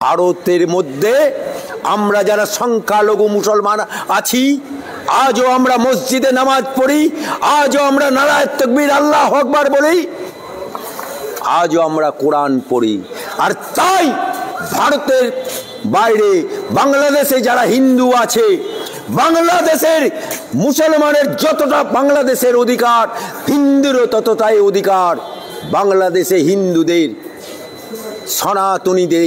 ভারতের মধ্যে আমরা যারা সংখ্যালঘু মুসলমান আছি, আজও আমরা মসজিদে নামাজ পড়ি, আজও আমরা নারায়ে তাকবীর আল্লাহু আকবার বলি, আজও আমরা কোরআন পড়ি। আর তাই ভারতের বাইরে বাংলাদেশে যারা হিন্দু আছে, বাংলাদেশের মুসলমানের যতটা বাংলাদেশের অধিকার, হিন্দুরও ততটাই অধিকার। বাংলাদেশে হিন্দুদের, সনাতনীদের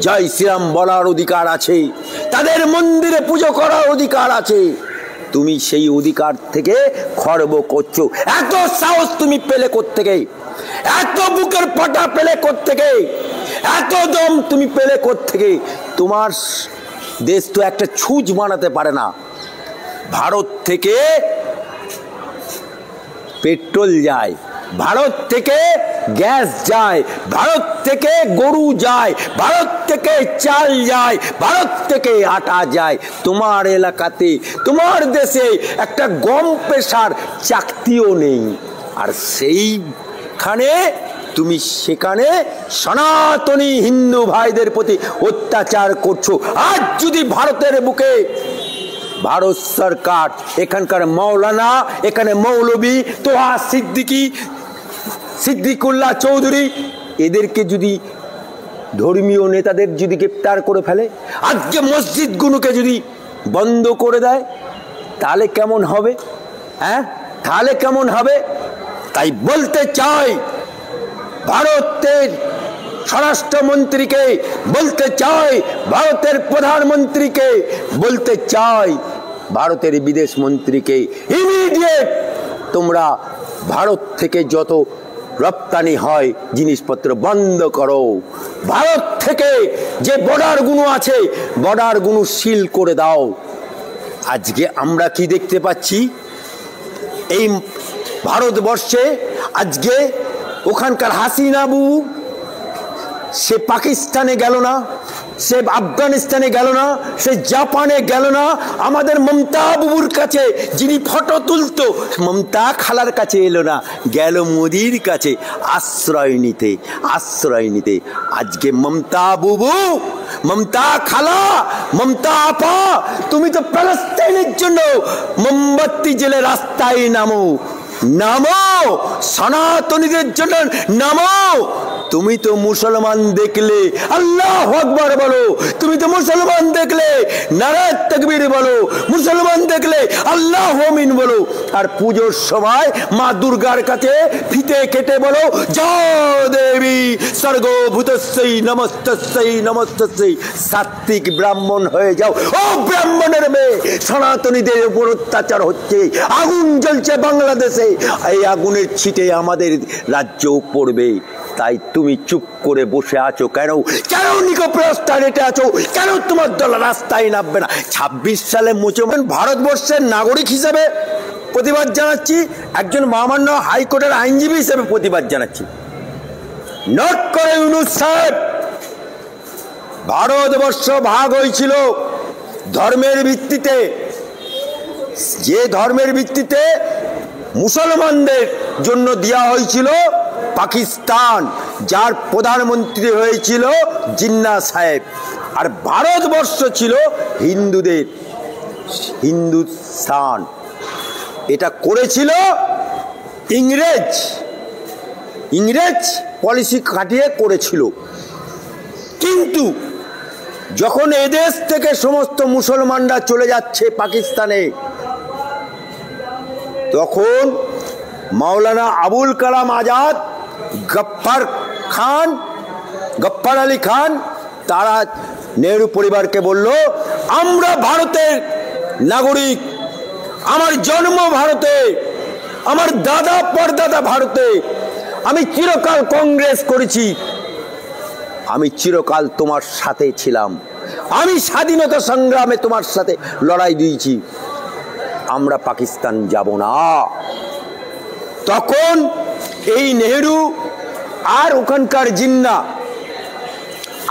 জয় শ্রীরাম বলার অধিকার আছে, তাদের মন্দিরে পুজো করার অধিকার আছে। তুমি সেই অধিকার থেকে খর্ব করছো। এত সাহস তুমি পেলে কোত্থেকে? এত বুকের পাটা পেলে কোত্থেকে? এত দম তুমি পেলে কোত্থেকে? তোমার দেশ তো একটা ছুঁচ বানাতে পারে না। ভারত থেকে পেট্রোল যায়, ভারত থেকে গ্যাস যায়, ভারত থেকে গরু যায়, ভারত থেকে চাল যায়, ভারত থেকে আটা যায়। তোমার এলাকাতে, তোমার দেশে একটা গম পেশার চাকতিও নেই। আর সেইখানে তুমি সেখানে সনাতনী হিন্দু ভাইদের প্রতি অত্যাচার করছো। আজ যদি ভারতের বুকে ভারত সরকার, এখানকার মৌলানা, এখানে মৌলবী তোহা সিদ্দিকী, সিদ্দিকুল্লাহ চৌধুরী, এদেরকে যদি ধর্মীয় নেতাদের যদি গ্রেপ্তার করে ফেলে, আজকে মসজিদগুলোকে যদি বন্ধ করে দেয়, তাহলে কেমন হবে? তাহলে কেমন হবে? তাই বলতে চাই ভারতের স্বরাষ্ট্রমন্ত্রীকে, বলতে চাই ভারতের প্রধানমন্ত্রীকে, বলতে চাই ভারতের বিদেশ মন্ত্রীকে, ইমিডিয়েট তোমরা ভারত থেকে যত রপ্তানি হয় জিনিসপত্র বন্ধ করো। ভারত থেকে যে বর্ডারগুলো আছে, বর্ডারগুলো সিল করে দাও। আজকে আমরা কি দেখতে পাচ্ছি? এই ভারতবর্ষে আজকে ওখানকার হাসিনা বুবু, সে পাকিস্তানে গেল না, সে আফগানিস্তানে গেল না, সে জাপানে গেল না। আমাদের মমতা বুবুর কাছে যিনি ফটো তুলতো, মমতা খালার কাছে এলো না, গেল মোদির কাছে আশ্রয় নিতে, আশ্রয় নিতে। আজকে মমতা বুবু, মমতা খালা, মমতা আপা, তুমি তো প্যালেস্টাইনের জন্য মোমবাতি জেলে রাস্তায় নামো, নামো, সনাতনীদের জন্য নামো। তুমি তো মুসলমান দেখলে আল্লাহু আকবার বলো, তুমি তো মুসলমান দেখলে নারায়ে তাকবীর বলো, মুসলমান দেখলে আল্লাহু আমিন বলো। আর পুজোর সময় মা দুর্গার কাছে ফিতে কেটে বলো, জয় দেবী সর্বভূতস্যৈ নমস্তস্যৈ নমস্তস্যৈ। সাত্বিক ব্রাহ্মণ হয়ে যাও। ও ব্রাহ্মণের মেয়ে, সনাতনীদের উপর অত্যাচার হচ্ছে, আগুন জ্বলছে বাংলাদেশে, এই আগুনের ছিটে আমাদের রাজ্যও পড়বে। তাই তুমি চুপ করে বসে আছো কেন? কেন নিকোপ্রস্তার রেটে আছো? কেন তোমার দল রাস্তায় নামবে না? 26 সালে মুসলমান ভারতবর্ষের নাগরিক হিসেবে প্রতিবাদ জানাচ্ছি, একজন মহামান্য হাইকোর্টের আইনজীবী হিসেবে প্রতিবাদ জানাচ্ছি। নোট করে ইউনূস সাহেব, ভারতবর্ষ ভাগ হয়েছিল ধর্মের ভিত্তিতে। যে ধর্মের ভিত্তিতে মুসলমানদের জন্য দেওয়া হয়েছিল পাকিস্তান, যার প্রধানমন্ত্রী হয়েছিল জিন্নাহ সাহেব। আর ভারতবর্ষ ছিল হিন্দুদের, হিন্দুস্তান। এটা করেছিল ইংরেজ, ইংরেজ পলিসি খাটিয়ে করেছিল। কিন্তু যখন এদেশ থেকে সমস্ত মুসলমানরা চলে যাচ্ছে পাকিস্তানে, তখন মাওলানা আবুল কালাম আজাদ, গফফার আলী খান, তারা নেহরু পরিবারকে বলল, আমরা ভারতের নাগরিক, আমার জন্ম ভারতে, আমার দাদা পরদাদা ভারতে, আমি চিরকাল কংগ্রেস করেছি, আমি চিরকাল তোমার সাথে ছিলাম, আমি স্বাধীনতা সংগ্রামে তোমার সাথে লড়াই দিয়েছি, আমরা পাকিস্তান যাব না। তখন এই নেহরু আর ওখানকার জিন্নাহ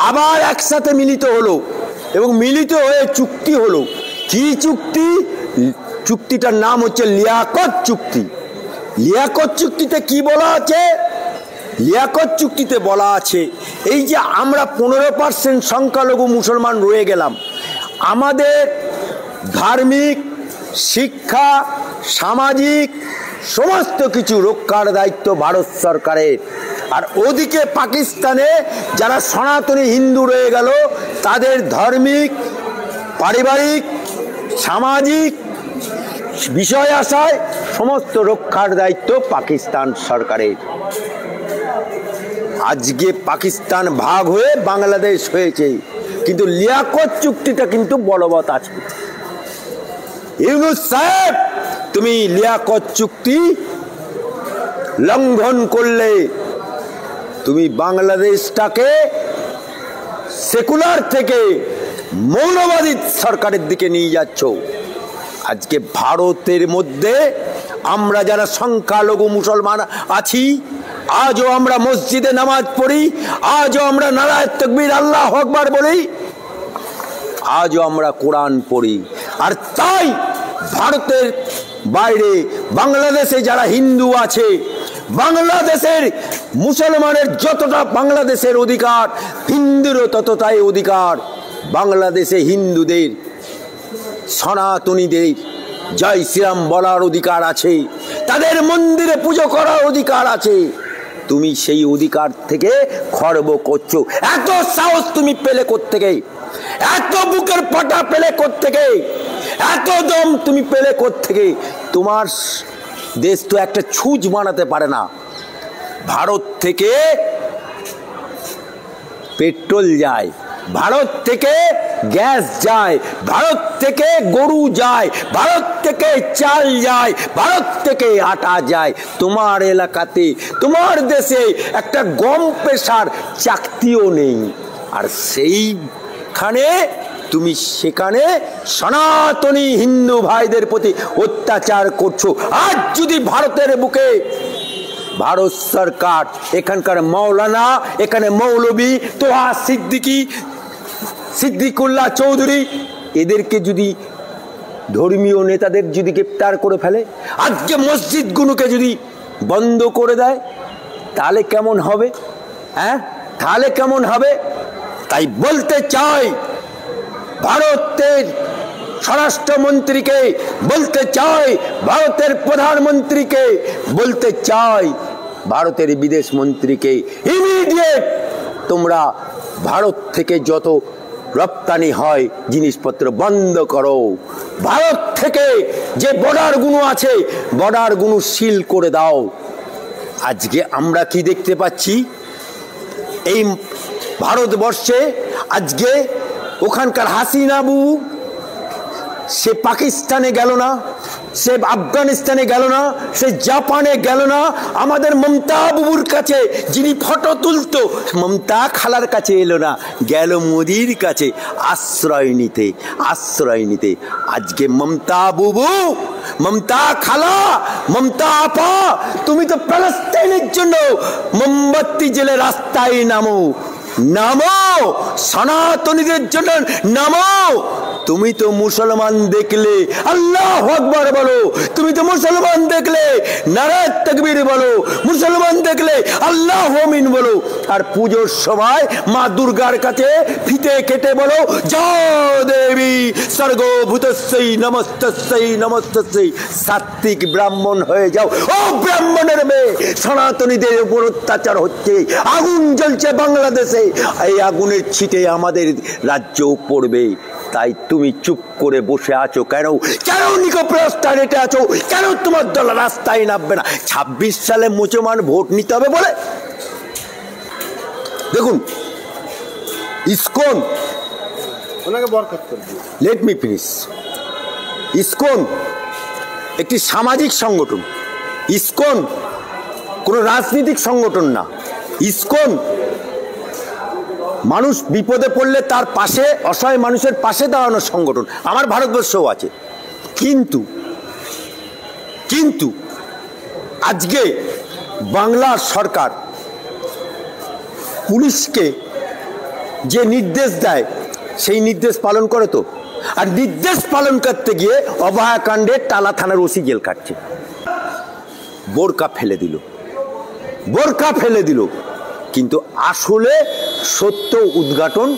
আবার একসাথে মিলিত হলো এবং মিলিত হয়ে চুক্তি হলো। কি চুক্তি? চুক্তিটার নাম হচ্ছে লিয়াকত চুক্তি। লিয়াকত চুক্তিতে কি বলা আছে? লিয়াকত চুক্তিতে বলা আছে এই যে আমরা 15% সংখ্যালঘু মুসলমান রয়ে গেলাম, আমাদের ধার্মিক, শিক্ষা, সামাজিক সমস্ত কিছু রক্ষার দায়িত্ব ভারত সরকারের। আর ওদিকে পাকিস্তানে যারা সনাতনী হিন্দু রয়ে গেল, তাদের ধার্মিক, পারিবারিক, সামাজিক বিষয় আশায় সমস্ত রক্ষার দায়িত্ব পাকিস্তান সরকারের। আজকে পাকিস্তান ভাগ হয়ে বাংলাদেশ হয়েছে, কিন্তু লিয়াকত চুক্তিটা কিন্তু বলবৎ আছে। ইউনূস সাহেব, তুমি লিয়াকত চুক্তি লঙ্ঘন করলে তুমি বাংলাদেশটাকে সেকুলার থেকে মৌলবাদী সরকারের দিকে নিয়ে যাচ্ছ। আজকে ভারতের মধ্যে আমরা যারা সংখ্যালঘু মুসলমান আছি, আজও আমরা মসজিদে নামাজ পড়ি, আজও আমরা নারায়ে তাকবীর আল্লাহু আকবার বলি, আজও আমরা কোরআন পড়ি। আর তাই ভারতের বাইরে বাংলাদেশে যারা হিন্দু আছে, বাংলাদেশের মুসলমানের যতটা বাংলাদেশের অধিকার, হিন্দুরও ততটাই অধিকার। বাংলাদেশে হিন্দুদের, সনাতনীদের জয় শ্রীরাম বলার অধিকার আছে, তাদের মন্দিরে পুজো করার অধিকার আছে। তুমি সেই অধিকার থেকে খর্ব করছো। এত সাহস তুমি পেলে কোত্থেকে? এত বুকের পাটা পেলে কোত্থেকে? এত দম তুমি পেলে কোত্থেকে? তোমার দেশ তো একটা ছুঁচ বানাতে পারে না। ভারত থেকে পেট্রোল যায়, ভারত থেকে গ্যাস যায়, ভারত থেকে গরু যায়, ভারত থেকে চাল যায়, ভারত থেকে আটা যায়। তোমার এলাকাতে, তোমার দেশে একটা গম পেশার চাকতিও নেই। আর সেইখানে তুমি সেখানে সনাতনী হিন্দু ভাইদের প্রতি অত্যাচার করছো। আজ যদি ভারতের বুকে ভারত সরকার, এখানকার মৌলানা, এখানে মৌলবী তোহা সিদ্দিকী, সিদ্দিকুল্লাহ চৌধুরী, এদেরকে যদি ধর্মীয় নেতাদের যদি গ্রেপ্তার করে ফেলে, আজকে মসজিদগুলোকে যদি বন্ধ করে দেয়, তাহলে কেমন হবে? হ্যাঁ, তাহলে কেমন হবে? তাই বলতে চাই ভারতের স্বরাষ্ট্রমন্ত্রীকে, বলতে চাই ভারতের প্রধানমন্ত্রীকে, বলতে চাই ভারতের বিদেশ মন্ত্রীকে, ইমিডিয়েট তোমরা ভারত থেকে যত রপ্তানি হয় জিনিসপত্র বন্ধ করো। ভারত থেকে যে বর্ডারগুলো আছে, বর্ডারগুলো সিল করে দাও। আজকে আমরা কি দেখতে পাচ্ছি? এই ভারতবর্ষে আজকে ওখানকার হাসিনা বাবু, সে পাকিস্তানে গেল না, সে আফগানিস্তানে গেল না, সে জাপানে গেল না। আমাদের মমতা বাবুর কাছে যিনি ফটো তুলতো, মমতা খালার কাছে এলো না, গেল মোদির কাছে আশ্রয় নিতে, আশ্রয় নিতে। আজকে মমতা বাবু, মমতা খালা, মমতা আপা, তুমি তো প্যালেস্টাইনের জন্য মোমবাতি জেলে রাস্তায় নামো, নামো, সনাতনীদের জন্য নামো। তুমি তো মুসলমান দেখলে আল্লাহু আকবার বলো, তুমি তো মুসলমান দেখলে নারায়ে তাকবীর বলো, মুসলমান দেখলে আল্লাহু আমিন বলো। আর পুজোর সময় মা দুর্গার কাছে ফিতে কেটে বলো, জয় দেবী সর্বভূতস্যৈ নমস্তস্যৈ নমস্তস্যৈ। সাত্বিক ব্রাহ্মণ হয়ে যাও। ও ব্রাহ্মণের মেয়ে, সনাতনীদের উপর অত্যাচার হচ্ছে, আগুন জ্বলছে বাংলাদেশে, এই আগুনের ছিটে আমাদের রাজ্যও পড়বে। তাই তুমি চুপ করে বসে আছো কেন? কেন নিকোপ্রস্তা রেটে আছো? কেন তোমার দল রাস্তায় নামবে না? 26 সালে মুসলমান ভোট নিতে হবে বলে। দেখুন, ISKCON, let me finish. ISKCON একটি সামাজিক সংগঠন, ইসকন কোনো রাজনৈতিক সংগঠন না। ইসকন মানুষ বিপদে পড়লে তার পাশে, অসহায় মানুষের পাশে দাঁড়ানোর সংগঠন। আমার ভারতবর্ষও আছে। কিন্তু আজকে বাংলার সরকার পুলিশকে যে নির্দেশ দেয়, সেই নির্দেশ পালন করে তো? আর নির্দেশ পালন করতে গিয়ে অভয়াকাণ্ডে টালা থানার ওসি জেল কাটছে, বোরকা ফেলে দিল। বোরকা ফেলে দিল, কিন্তু আসলে সত্য উদ্ঘাটন